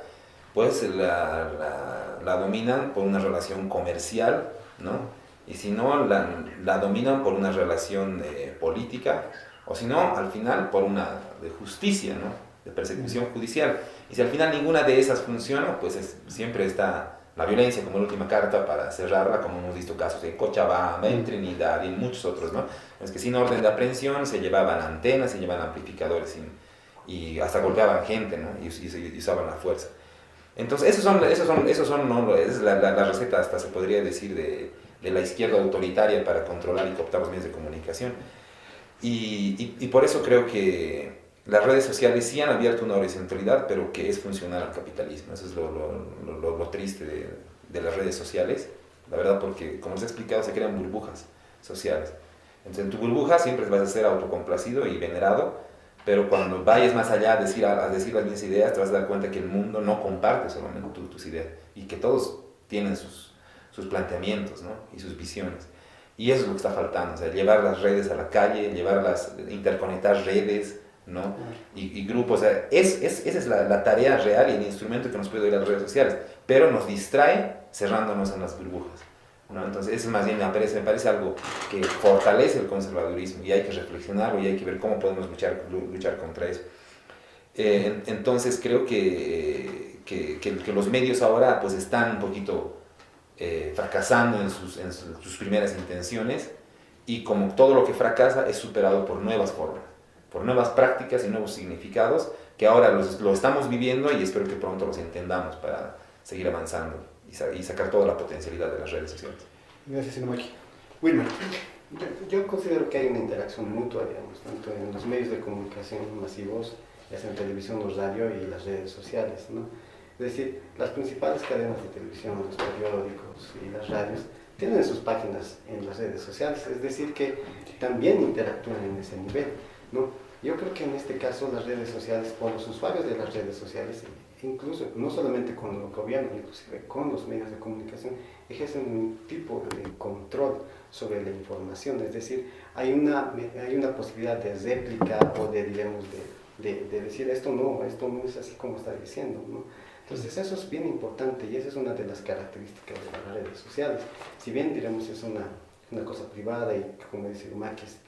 [SPEAKER 3] pues la dominan por una relación comercial, ¿no? Y si no, la dominan por una relación política, o si no, al final, por una de justicia, ¿no? De persecución judicial. Y si al final ninguna de esas funciona, pues siempre está la violencia como la última carta para cerrarla, como hemos visto casos en Cochabamba, en Trinidad y en muchos otros, ¿no? Es que sin orden de aprehensión se llevaban antenas, se llevaban amplificadores y hasta golpeaban gente, ¿no? Y usaban la fuerza. Entonces, esos son ¿no? Es la receta, hasta se podría decir, de la izquierda autoritaria para controlar y cooptar los medios de comunicación. Y por eso creo que las redes sociales sí han abierto una horizontalidad, pero que es funcional al capitalismo. Eso es lo triste de las redes sociales, la verdad, porque como les he explicado, se crean burbujas sociales. Entonces en tu burbuja siempre vas a ser autocomplacido y venerado, pero cuando vayas más allá a decir las mismas ideas, te vas a dar cuenta que el mundo no comparte solamente tus ideas y que todos tienen sus planteamientos, ¿no? Y sus visiones. Y eso es lo que está faltando, o sea, llevar las redes a la calle, interconectar redes, ¿no? Y grupos, o sea, esa es la tarea real y el instrumento que nos puede dar las redes sociales, pero nos distrae cerrándonos en las burbujas, ¿no? Entonces eso más bien me parece algo que fortalece el conservadurismo y hay que reflexionarlo y hay que ver cómo podemos luchar contra eso. Entonces creo que los medios ahora pues están un poquito fracasando en sus primeras intenciones, y como todo lo que fracasa es superado por nuevas formas, por nuevas prácticas y nuevos significados que ahora lo estamos viviendo, y espero que pronto los entendamos para seguir avanzando y sacar toda la potencialidad de las redes sociales.
[SPEAKER 1] Gracias, Inomaki. Wilmer.
[SPEAKER 4] Yo considero que hay una interacción mutua, digamos, tanto en los medios de comunicación masivos, ya sea en televisión o radio, y las redes sociales, ¿no? Es decir, las principales cadenas de televisión, los periódicos y las radios tienen sus páginas en las redes sociales, es decir, que también interactúan en ese nivel, ¿no? Yo creo que en este caso las redes sociales, o los usuarios de las redes sociales, incluso no solamente con el gobierno, inclusive con los medios de comunicación, ejercen un tipo de control sobre la información, es decir, hay una posibilidad de réplica o de, digamos, de decir esto no es así como está diciendo, ¿no? Entonces eso es bien importante y esa es una de las características de las redes sociales. Si bien, diremos, es una cosa privada y, como dice Marx,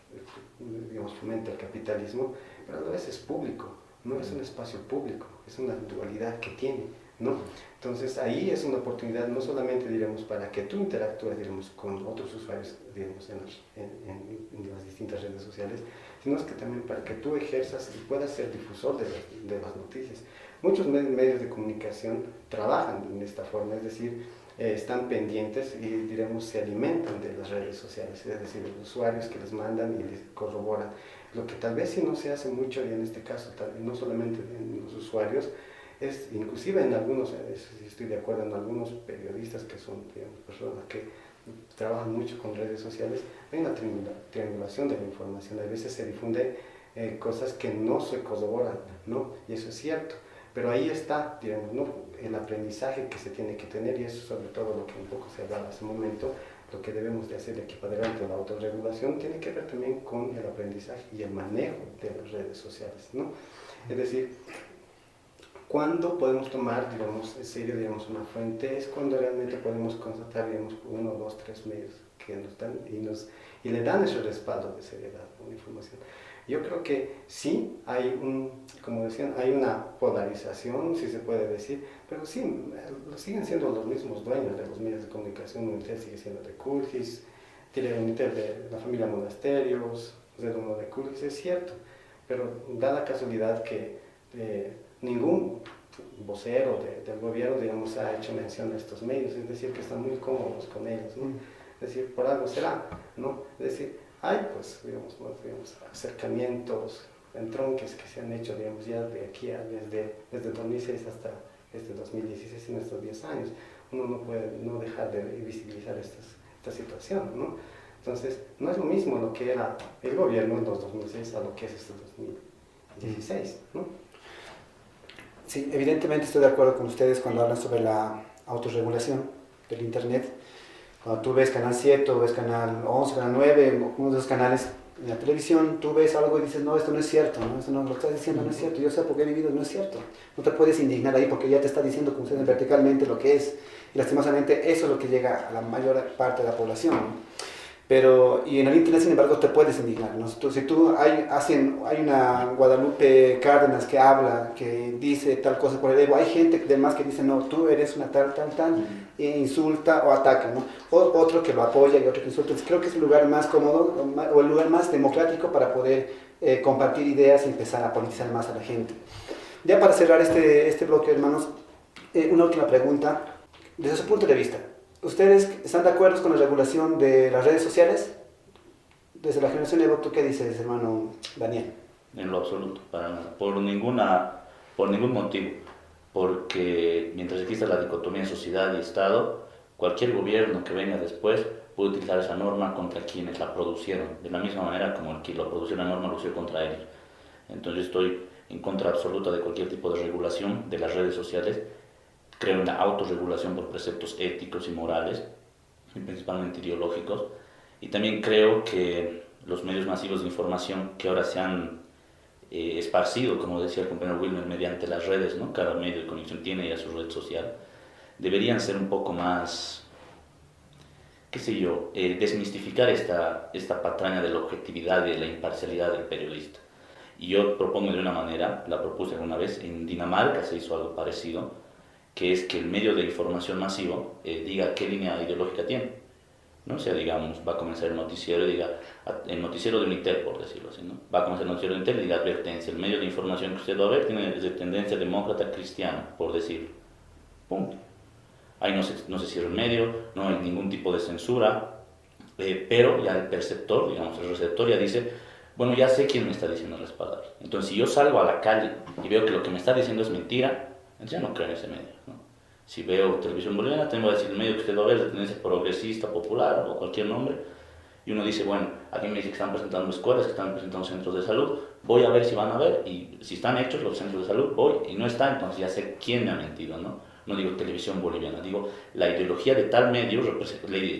[SPEAKER 4] digamos, fomenta el capitalismo, pero a la vez es público, no es un espacio público, es una dualidad que tiene, ¿no? Entonces ahí es una oportunidad no solamente, diremos, para que tú interactúes, diremos, con otros usuarios, digamos, en las distintas redes sociales, sino es que también para que tú ejerzas y puedas ser difusor de las noticias. Muchos medios de comunicación trabajan en esta forma, es decir, están pendientes y, diremos, se alimentan de las redes sociales, es decir, los usuarios que les mandan y les corroboran. Lo que tal vez sí no se hace mucho, y en este caso no solamente en los usuarios, es inclusive en algunos, si estoy de acuerdo, en algunos periodistas que son, digamos, personas que trabajan mucho con redes sociales, hay una triangulación de la información. A veces se difunden cosas que no se corroboran, ¿no? Y eso es cierto. Pero ahí está, digamos, ¿no?, el aprendizaje que se tiene que tener, y eso es sobre todo lo que un poco se hablaba hace un momento, lo que debemos de hacer de aquí para adelante. La autorregulación tiene que ver también con el aprendizaje y el manejo de las redes sociales, ¿no? Es decir, cuando podemos tomar, digamos, en serio, digamos, una fuente, es cuando realmente podemos constatar, digamos, 1, 2, 3 medios que nos dan y le dan ese respaldo de seriedad a la información. Yo creo que sí hay como decían, hay una polarización, si se puede decir, pero sí, siguen siendo los mismos dueños de los medios de comunicación. Unitel sigue siendo de Curgis, Unitel de la familia Monasterios, Z1 de Curgis, es cierto, pero da la casualidad que ningún vocero del gobierno, digamos, ha hecho mención a estos medios, es decir, que están muy cómodos con ellos, ¿no? Es decir, por algo será, ¿no? Es decir, hay, pues, digamos, acercamientos, entronques que se han hecho, digamos, ya de aquí desde 2006 hasta este 2016, en estos 10 años. Uno no puede no dejar de visibilizar esta situación, ¿no? Entonces, no es lo mismo lo que era el gobierno en los 2006 a lo que es este 2016, ¿no?
[SPEAKER 1] Sí, evidentemente estoy de acuerdo con ustedes cuando hablan sobre la autorregulación del Internet. Cuando tú ves Canal 7 o ves Canal 11, Canal 9, uno de esos canales en la televisión, tú ves algo y dices, no, esto no es cierto, ¿no? Esto no, lo que estás diciendo no es cierto, yo sé por qué he vivido, no es cierto. No te puedes indignar ahí porque ya te está diciendo como ustedes verticalmente lo que es. Y lastimosamente eso es lo que llega a la mayor parte de la población, ¿no? Pero, y en el Internet, sin embargo, te puedes indignar, ¿no? Hay una Guadalupe Cárdenas que habla, que dice tal cosa por el Evo, hay gente demás que dice, no, tú eres una tal, e insulta o ataca, ¿no? Otro que lo apoya y otro que insulta. Entonces, creo que es el lugar más cómodo o el lugar más democrático para poder compartir ideas y empezar a politizar más a la gente. Ya para cerrar este bloque, hermanos, una última pregunta, desde su punto de vista. ¿Ustedes están de acuerdo con la regulación de las redes sociales? Desde la generación Evo, ¿tú qué dices, hermano Daniel?
[SPEAKER 2] en lo absoluto, para nada, por ningún motivo, porque mientras exista la dicotomía sociedad y Estado, cualquier gobierno que venga después puede utilizar esa norma contra quienes la producieron, de la misma manera como el que lo produció la norma lo usó contra ellos. Entonces estoy en contra absoluta de cualquier tipo de regulación de las redes sociales. Creo en la autorregulación por preceptos éticos y morales, y principalmente ideológicos, y también creo que los medios masivos de información que ahora se han esparcido, como decía el compañero Wilmer, mediante las redes, ¿no? Cada medio de conexión tiene ya su red social, deberían ser un poco más, qué sé yo, desmistificar esta patraña de la objetividad y de la imparcialidad del periodista. Y yo propongo de una manera, la propuse alguna vez, en Dinamarca se hizo algo parecido, que es que el medio de información masivo diga qué línea ideológica tiene. ¿No? O sea, digamos, va a comenzar el noticiero y diga, el noticiero de Unitel, por decirlo así, ¿no? Va a comenzar el noticiero de Unitel y diga advertencia, el medio de información que usted va a ver tiene de tendencia demócrata cristiana, por decirlo. Punto. Ahí no se cierra el medio, no hay ningún tipo de censura, pero ya el perceptor, digamos, el receptor ya dice, bueno, ya sé quién me está diciendo respaldar. Entonces, si yo salgo a la calle y veo que lo que me está diciendo es mentira, entonces ya no creo en ese medio, ¿no? Si veo televisión boliviana, tengo que decir el medio que usted va a ver es de tendencia progresista, popular o cualquier nombre, y uno dice, bueno, aquí me dice que están presentando escuelas, que están presentando centros de salud, voy a ver si van a ver, y si están hechos los centros de salud, voy, y no están, entonces ya sé quién me ha mentido, ¿no? No digo televisión boliviana, digo la ideología de tal medio,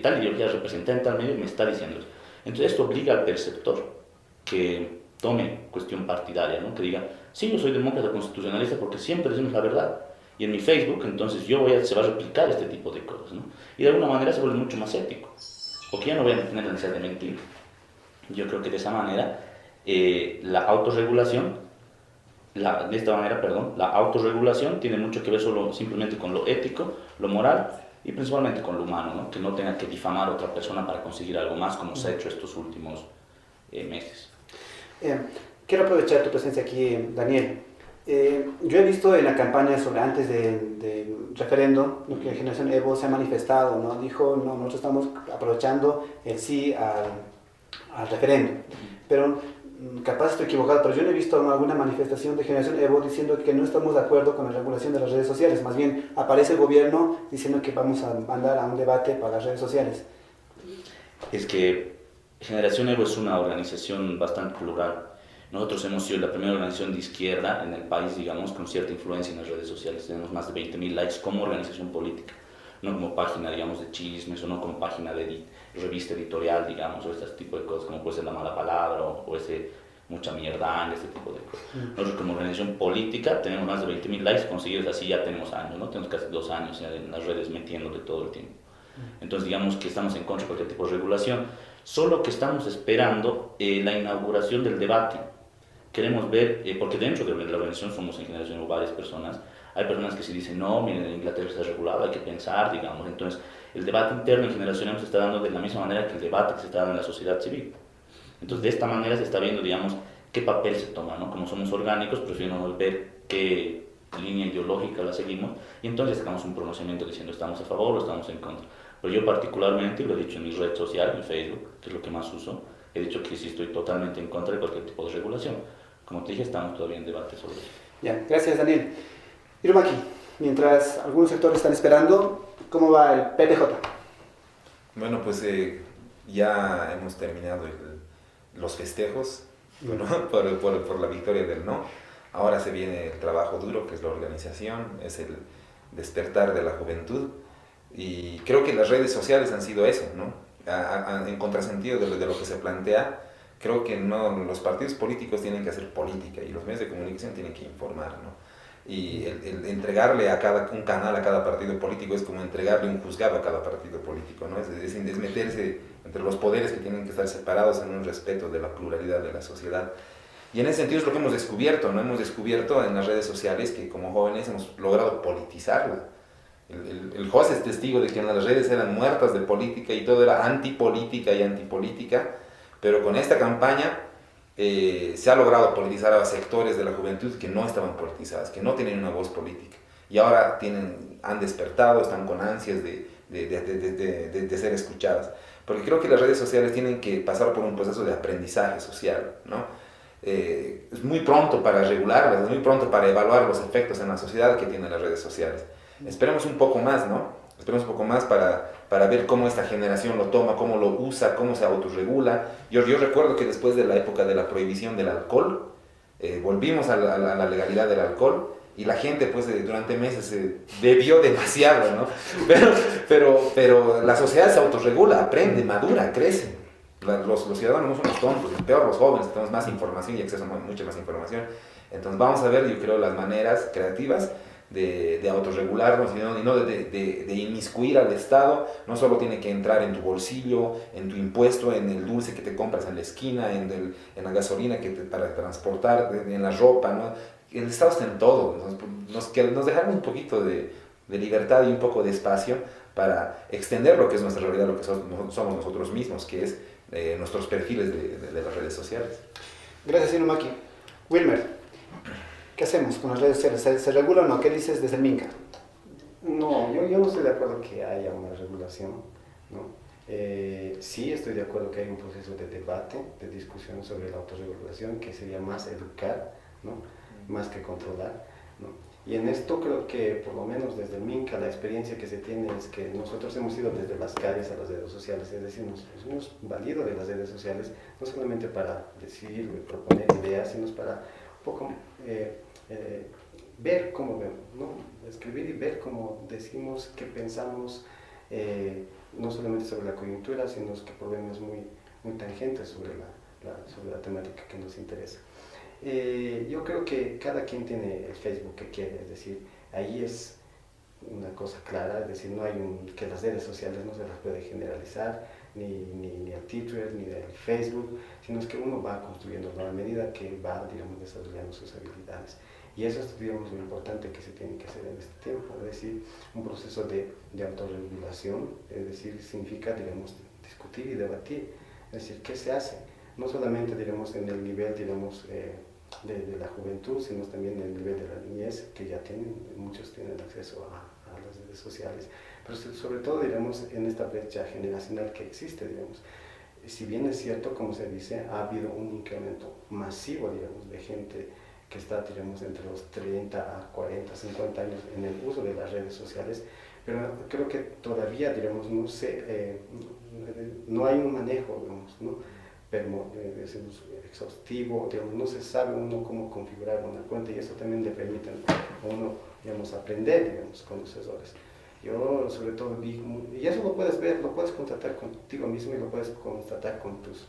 [SPEAKER 2] tal ideología representada en tal medio me está diciendo eso. Entonces esto obliga al perceptor que tome cuestión partidaria, ¿no? Que diga, sí, yo soy demócrata constitucionalista porque siempre decimos la verdad. Y en mi Facebook, entonces se va a replicar este tipo de cosas, ¿no? Y de alguna manera se vuelve mucho más ético, porque ya no voy a tener la necesidad de mentir. Yo creo que de esa manera la autorregulación tiene mucho que ver simplemente con lo ético, lo moral y principalmente con lo humano, ¿no? Que no tenga que difamar a otra persona para conseguir algo más, como se ha hecho estos últimos meses.
[SPEAKER 1] Quiero aprovechar tu presencia aquí, Daniel. Yo he visto en la campaña sobre antes del referendo, lo que Generación Evo se ha manifestado, ¿no? Dijo, no, nosotros estamos aprovechando el sí al referendo, pero capaz estoy equivocado, pero yo no he visto alguna manifestación de Generación Evo diciendo que no estamos de acuerdo con la regulación de las redes sociales, más bien aparece el gobierno diciendo que vamos a mandar a un debate para las redes sociales.
[SPEAKER 2] Es que Generación Evo es una organización bastante plural. Nosotros hemos sido la primera organización de izquierda en el país, digamos, con cierta influencia en las redes sociales. Tenemos más de 20.000 likes como organización política, no como página, digamos, de chismes o no como página de revista editorial, digamos, o este tipo de cosas, como puede ser La Mala Palabra o ese mucha mierda, este tipo de cosas. Nosotros como organización política tenemos más de 20.000 likes conseguidos, así ya tenemos años, ¿no? Tenemos casi 2 años ya en las redes metiéndole todo el tiempo. Entonces digamos que estamos en contra de cualquier tipo de regulación, solo que estamos esperando la inauguración del debate. Queremos ver, porque dentro de la organización somos en Generación varias personas, hay personas que se dicen, no, miren, en Inglaterra está regulado, hay que pensar, digamos. Entonces, el debate interno en Generación se está dando de la misma manera que el debate que se está dando en la sociedad civil. Entonces, de esta manera se está viendo, digamos, qué papel se toma, ¿no? Como somos orgánicos, preferimos ver qué línea ideológica la seguimos, y entonces sacamos un pronunciamiento diciendo, estamos a favor o estamos en contra. Pero yo particularmente, lo he dicho en mi red social, en Facebook, que es lo que más uso, he dicho que sí estoy totalmente en contra de cualquier tipo de regulación. Como te dije, estamos todavía en debate sobre eso.
[SPEAKER 1] Ya, gracias Daniel. Irumaki, mientras algunos sectores están esperando, ¿cómo va el PTJ?
[SPEAKER 3] Bueno, pues ya hemos terminado los festejos, ¿no? por la victoria del no. Ahora se viene el trabajo duro, que es la organización, es el despertar de la juventud. Y creo que las redes sociales han sido eso, ¿no? En contrasentido de lo que se plantea. Creo que no, los partidos políticos tienen que hacer política y los medios de comunicación tienen que informar, ¿no? Y el entregarle un canal a cada partido político es como entregarle un juzgado a cada partido político, ¿no? Es meterse entre los poderes que tienen que estar separados en un respeto de la pluralidad de la sociedad. Y en ese sentido es lo que hemos descubierto, ¿no? Hemos descubierto en las redes sociales que como jóvenes hemos logrado politizarla. El José es testigo de que en las redes eran muertas de política y todo era antipolítica y antipolítica. Pero con esta campaña se ha logrado politizar a sectores de la juventud que no estaban politizadas, que no tenían una voz política. Y ahora han despertado, están con ansias de ser escuchadas. Porque creo que las redes sociales tienen que pasar por un proceso de aprendizaje social, ¿no? es muy pronto para regularlas, es muy pronto para evaluar los efectos en la sociedad que tienen las redes sociales. Esperemos un poco más, ¿no? Esperemos un poco más para ver cómo esta generación lo toma, cómo lo usa, cómo se autorregula. Yo recuerdo que después de la época de la prohibición del alcohol, volvimos a la legalidad del alcohol y la gente pues durante meses bebió demasiado, ¿no? Pero la sociedad se autorregula, aprende, madura, crece. Los ciudadanos no somos tontos, peor los jóvenes, tenemos más información y acceso a mucha más información. Entonces vamos a ver, yo creo, las maneras creativas de autorregularnos y no de inmiscuir al Estado. No solo tiene que entrar en tu bolsillo, en tu impuesto, en el dulce que te compras en la esquina, en la gasolina para transportar, en la ropa, ¿no? El Estado está en todo. Nos dejamos un poquito de libertad y un poco de espacio para extender lo que es nuestra realidad, lo que somos nosotros mismos, que es nuestros perfiles de las redes sociales.
[SPEAKER 1] Gracias, Inumaki. Wilmer, ¿qué hacemos con las redes sociales? ¿Se regula o no? ¿Qué dices desde el Minca?
[SPEAKER 4] No, yo no estoy de acuerdo que haya una regulación, ¿no? Sí estoy de acuerdo que hay un proceso de debate, de discusión sobre la autorregulación, que sería más educar, ¿no? Más que controlar, ¿no? Y en esto creo que, por lo menos desde el Minca, la experiencia que se tiene es que nosotros hemos ido desde las calles a las redes sociales, es decir, nos hemos valido de las redes sociales, no solamente para decir, proponer ideas, sino para un poco ver cómo vemos, ¿no? Escribir y ver cómo decimos, qué pensamos, no solamente sobre la coyuntura, sino que problemas muy tangentes sobre la temática que nos interesa. Yo creo que cada quien tiene el Facebook que quiere, es decir, ahí es una cosa clara, es decir, no hay que las redes sociales no se las puede generalizar, ni al Twitter, ni al Facebook, sino es que uno va construyendo a la medida que va, digamos, desarrollando sus habilidades. Y eso es, digamos, lo importante que se tiene que hacer en este tiempo, es decir, un proceso de autorregulación, es decir, significa, digamos, discutir y debatir, es decir, ¿qué se hace? No solamente, digamos, en el nivel, digamos, de la juventud, sino también en el nivel de la niñez, que ya muchos tienen acceso a las redes sociales, pero sobre todo, digamos, en esta brecha generacional que existe, digamos. Si bien es cierto, como se dice, ha habido un incremento masivo, digamos, de gente que está, digamos, entre los 30 a 40, 50 años en el uso de las redes sociales, pero creo que todavía, digamos, no hay un manejo, digamos, ¿no? Exhaustivo, digamos, no se sabe uno cómo configurar una cuenta y eso también le permite a uno, digamos, aprender, digamos, con los errores. Yo sobre todo vi, y eso lo puedes ver, lo puedes constatar contigo mismo y lo puedes constatar con tus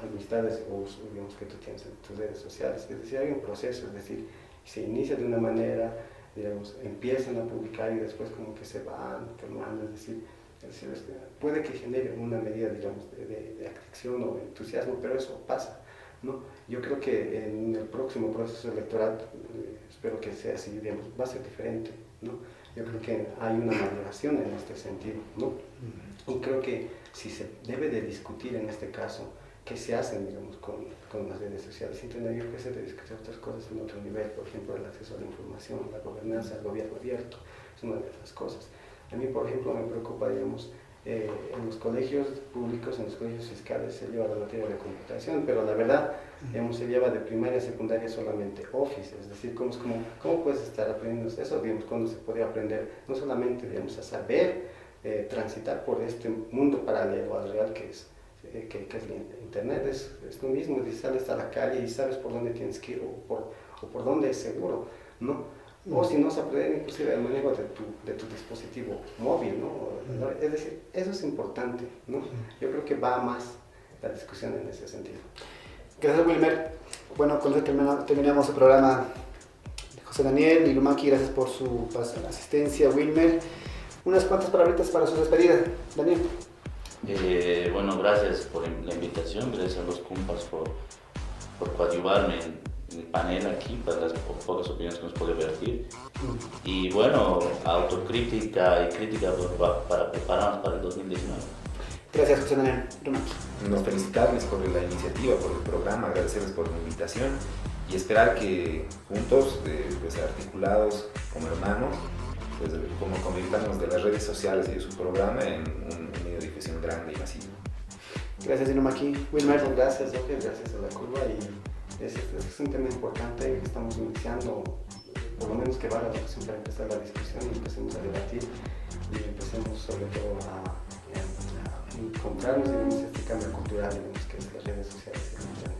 [SPEAKER 4] amistades o digamos que tú tienes en tus redes sociales. Es decir, hay un proceso, es decir, se inicia de una manera, digamos, empiezan a publicar y después como que se van calmando, es decir, puede que genere una medida, digamos, de atracción o entusiasmo, pero eso pasa, ¿no? Yo creo que en el próximo proceso electoral, espero que sea así, digamos, va a ser diferente, ¿no? Yo creo que hay una maduración en este sentido, ¿no? Y creo que si se debe de discutir en este caso, ¿qué se hace, digamos, con las redes sociales? Sin tener que se debe discutir otras cosas en otro nivel, por ejemplo, el acceso a la información, la gobernanza, el gobierno abierto, es una de las cosas. A mí, por ejemplo, me preocupa, digamos, en los colegios públicos, en los colegios fiscales se lleva la materia de computación, pero la verdad, digamos, se lleva de primaria a secundaria solamente Office, es decir, ¿cómo puedes estar aprendiendo eso, digamos, cuando se puede aprender no solamente, digamos, a saber transitar por este mundo paralelo al real que es el Internet, es lo mismo, sales a la calle y sabes por dónde tienes que ir o por dónde es seguro, ¿no? O si no, se aprende inclusive el manejo de tu dispositivo móvil, ¿no? Es decir, eso es importante, ¿no? Yo creo que va más la discusión en ese sentido.
[SPEAKER 1] Gracias, Wilmer. Bueno, con eso terminamos el programa. José Daniel y Lumaki, gracias por su asistencia. Wilmer, unas cuantas palabritas para su despedida. Daniel.
[SPEAKER 2] Bueno, gracias por la invitación, gracias a los compas por coadyuvarme en el panel aquí para las pocas opiniones que nos puede vertir. Y bueno, autocrítica y crítica para prepararnos para el 2019.
[SPEAKER 1] Gracias, José Daniel.
[SPEAKER 3] Nos felicitarles por la iniciativa, por el programa, agradecerles por la invitación y esperar que juntos, pues articulados como hermanos, pues como convirtamos de las redes sociales y de su programa en un medio de difusión grande y masivo.
[SPEAKER 1] Gracias, Inumaki. Wilmer.
[SPEAKER 4] Gracias, Jorge, gracias a la curva Es un tema importante que estamos iniciando, por lo menos que valga la ocasión para empezar la discusión y empecemos a debatir y empecemos sobre todo a encontrarnos, digamos, este cambio cultural, digamos, que es las redes sociales y el internet.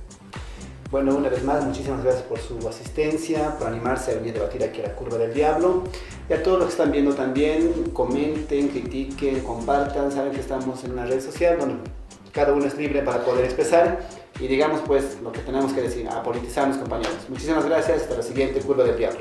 [SPEAKER 1] Bueno, una vez más, muchísimas gracias por su asistencia, por animarse a venir a debatir aquí a la Curva del Diablo. Y a todos los que están viendo también, comenten, critiquen, compartan. Saben que estamos en una red social donde cada uno es libre para poder expresar y digamos pues lo que tenemos que decir, a politizarnos, compañeros. Muchísimas gracias, hasta la siguiente Curva del Diablo.